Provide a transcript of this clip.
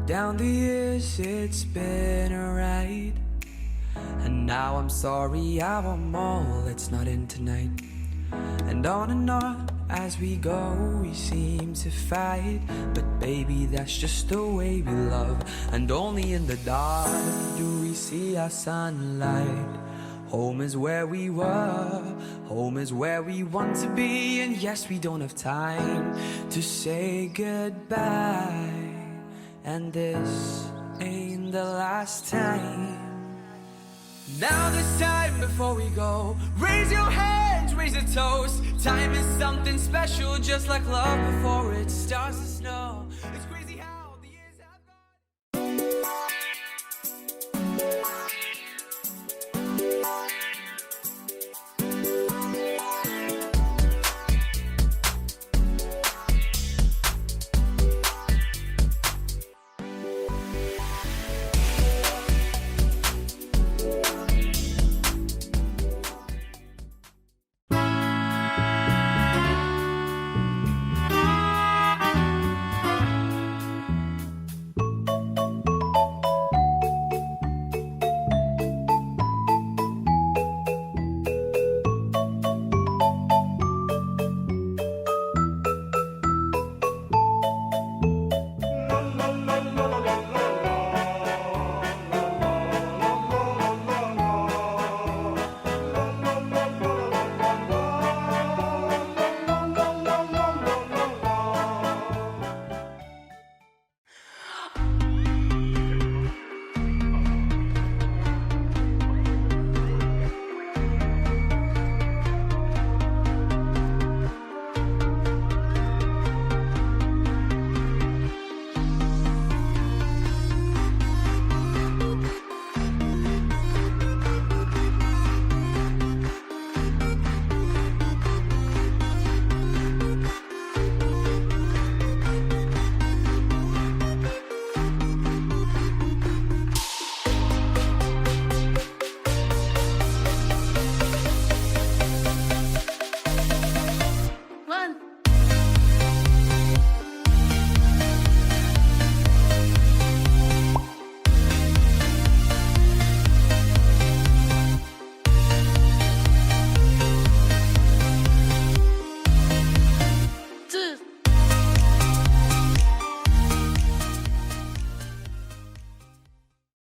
Down the years it's been a ride, and now I'm sorry I want more, let's not end tonight. And on as we go we seem to fight, but baby that's just the way we love. And only in the dark do we see our sunlight. Home is where we were, home is where we want to be. And yes, we don't have time to say goodbye, and this ain't the last time. Now this time before we go, raise your hands, raise a toast. Time is something special, just like love before it starts to snow. It's crazy.